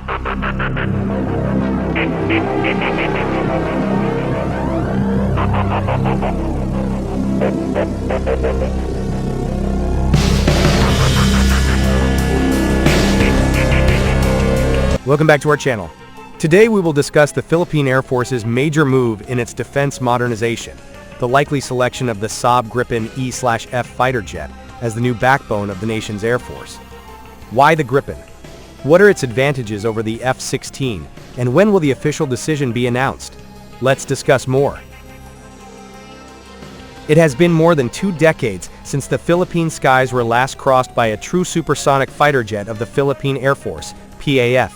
Welcome back to our channel. Today we will discuss the Philippine Air Force's major move in its defense modernization, the likely selection of the Saab Gripen E/F fighter jet as the new backbone of the nation's Air Force. Why the Gripen? What are its advantages over the F-16, and when will the official decision be announced? Let's discuss more. It has been more than 2 decades since the Philippine skies were last crossed by a true supersonic fighter jet of the Philippine Air Force, PAF.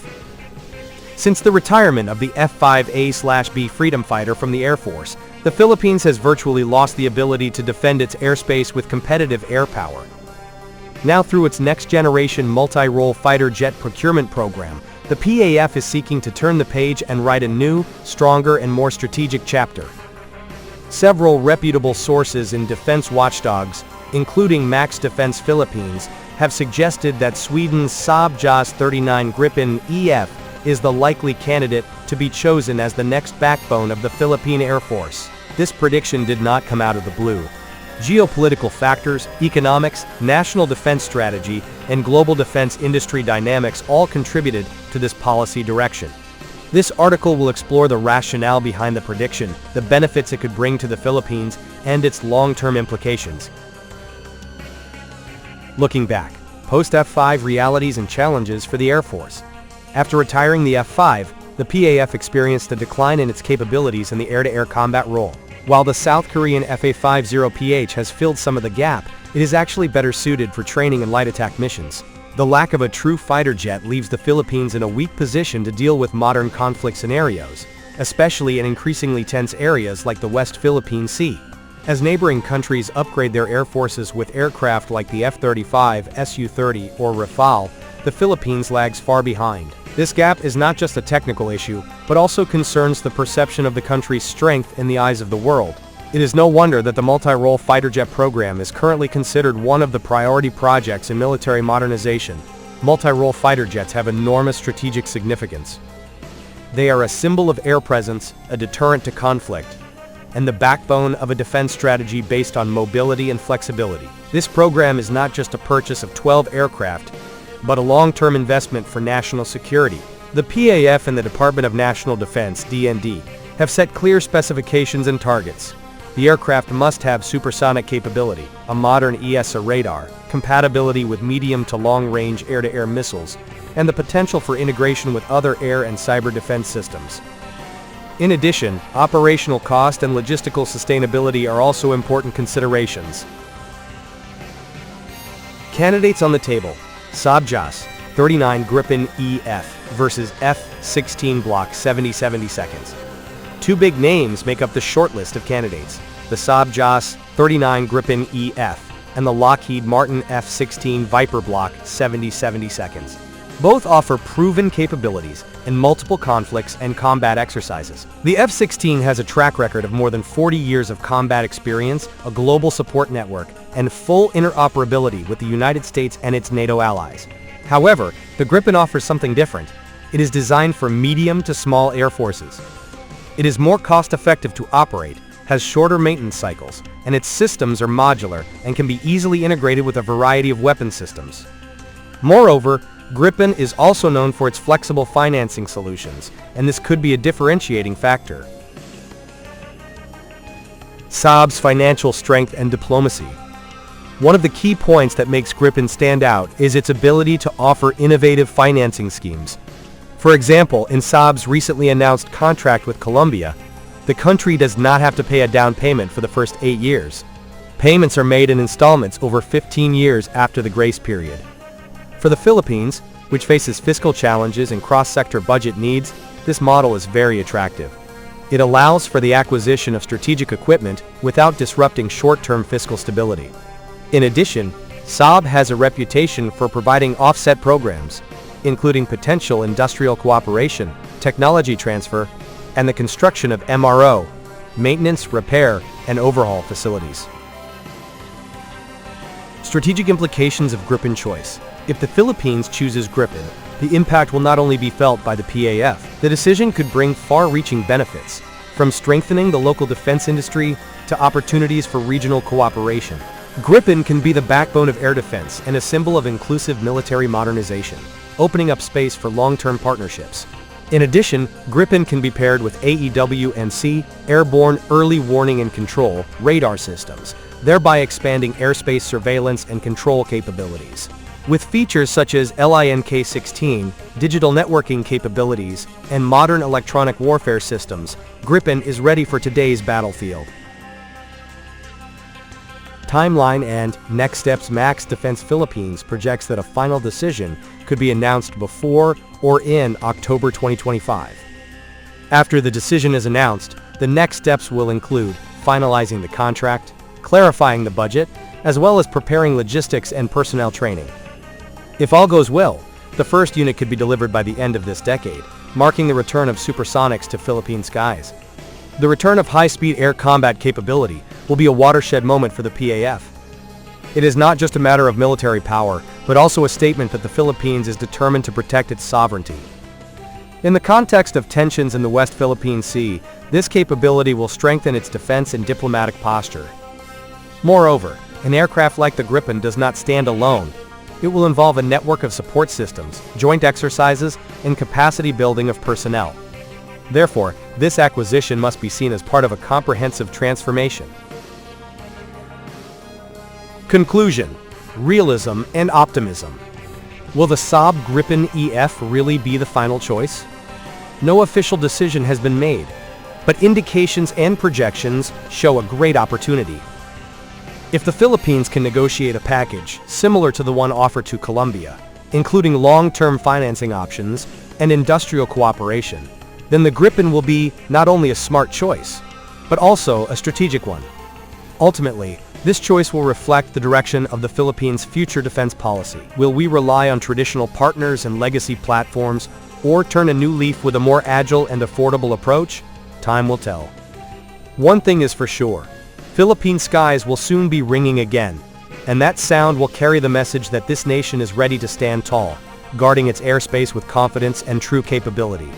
Since the retirement of the F-5A/B Freedom Fighter from the Air Force, the Philippines has virtually lost the ability to defend its airspace with competitive air power. Now, through its next-generation multi-role fighter jet procurement program, the PAF is seeking to turn the page and write a new, stronger, and more strategic chapter. Several reputable sources in defense watchdogs, including Max Defense Philippines, have suggested that Sweden's Saab JAS 39 Gripen EF is the likely candidate to be chosen as the next backbone of the Philippine Air Force. This prediction did not come out of the blue. Geopolitical factors, economics, national defense strategy, and global defense industry dynamics all contributed to this policy direction. This article will explore the rationale behind the prediction, the benefits it could bring to the Philippines, and its long-term implications. Looking back, post-F-5 realities and challenges for the Air Force. After retiring the F-5, the PAF experienced a decline in its capabilities in the air-to-air combat role. While the South Korean FA-50PH has filled some of the gap, it is actually better suited for training and light attack missions. The lack of a true fighter jet leaves the Philippines in a weak position to deal with modern conflict scenarios, especially in increasingly tense areas like the West Philippine Sea. As neighboring countries upgrade their air forces with aircraft like the F-35, Su-30, or Rafale, the Philippines lags far behind. This gap is not just a technical issue, but also concerns the perception of the country's strength in the eyes of the world. It is no wonder that the multi-role fighter jet program is currently considered one of the priority projects in military modernization. Multi-role fighter jets have enormous strategic significance. They are a symbol of air presence, a deterrent to conflict, and the backbone of a defense strategy based on mobility and flexibility. This program is not just a purchase of 12 aircraft, but a long-term investment for national security. The PAF and the Department of National Defense, DND, have set clear specifications and targets. The aircraft must have supersonic capability, a modern ESA radar, compatibility with medium to long-range air-to-air missiles, and the potential for integration with other air and cyber defense systems. In addition, operational cost and logistical sustainability are also important considerations. Candidates on the table: Saab JAS 39 Gripen EF versus F-16 Block 70 seconds. 2 big names make up the shortlist of candidates: the Saab JAS 39 Gripen EF and the Lockheed Martin F-16 Viper Block 70 seconds. Both offer proven capabilities in multiple conflicts and combat exercises. The F-16 has a track record of more than 40 years of combat experience, a global support network, and full interoperability with the United States and its NATO allies. However, the Gripen offers something different. It is designed for medium to small air forces. It is more cost-effective to operate, has shorter maintenance cycles, and its systems are modular and can be easily integrated with a variety of weapon systems. Moreover, Gripen is also known for its flexible financing solutions, and this could be a differentiating factor. Saab's financial strength and diplomacy. One of the key points that makes Gripen stand out is its ability to offer innovative financing schemes. For example, in Saab's recently announced contract with Colombia, the country does not have to pay a down payment for the first 8 years. Payments are made in installments over 15 years after the grace period. For the Philippines, which faces fiscal challenges and cross-sector budget needs, this model is very attractive. It allows for the acquisition of strategic equipment without disrupting short-term fiscal stability. In addition, Saab has a reputation for providing offset programs, including potential industrial cooperation, technology transfer, and the construction of MRO, maintenance, repair, and overhaul facilities. Strategic implications of Gripen choice. If the Philippines chooses Gripen, the impact will not only be felt by the PAF, the decision could bring far-reaching benefits, from strengthening the local defense industry to opportunities for regional cooperation. Gripen can be the backbone of air defense and a symbol of inclusive military modernization, opening up space for long-term partnerships. In addition, Gripen can be paired with AEW&C, Airborne Early Warning and Control, radar systems, thereby expanding airspace surveillance and control capabilities. With features such as LINK-16, digital networking capabilities, and modern electronic warfare systems, Gripen is ready for today's battlefield. Timeline and next steps. Max Defense Philippines projects that a final decision could be announced before or in October 2025. After the decision is announced, the next steps will include finalizing the contract, clarifying the budget, as well as preparing logistics and personnel training. If all goes well, the first unit could be delivered by the end of this decade, marking the return of supersonics to Philippine skies. The return of high-speed air combat capability will be a watershed moment for the PAF. It is not just a matter of military power, but also a statement that the Philippines is determined to protect its sovereignty. In the context of tensions in the West Philippine Sea, this capability will strengthen its defense and diplomatic posture. Moreover, an aircraft like the Gripen does not stand alone. It will involve a network of support systems, joint exercises, and capacity building of personnel. Therefore, this acquisition must be seen as part of a comprehensive transformation. Conclusion: realism and optimism. Will the Saab Gripen EF really be the final choice? No official decision has been made, but indications and projections show a great opportunity. If the Philippines can negotiate a package similar to the one offered to Colombia, including long-term financing options and industrial cooperation, then the Gripen will be not only a smart choice, but also a strategic one. Ultimately, this choice will reflect the direction of the Philippines' future defense policy. Will we rely on traditional partners and legacy platforms, or turn a new leaf with a more agile and affordable approach? Time will tell. One thing is for sure: Philippine skies will soon be ringing again, and that sound will carry the message that this nation is ready to stand tall, guarding its airspace with confidence and true capability.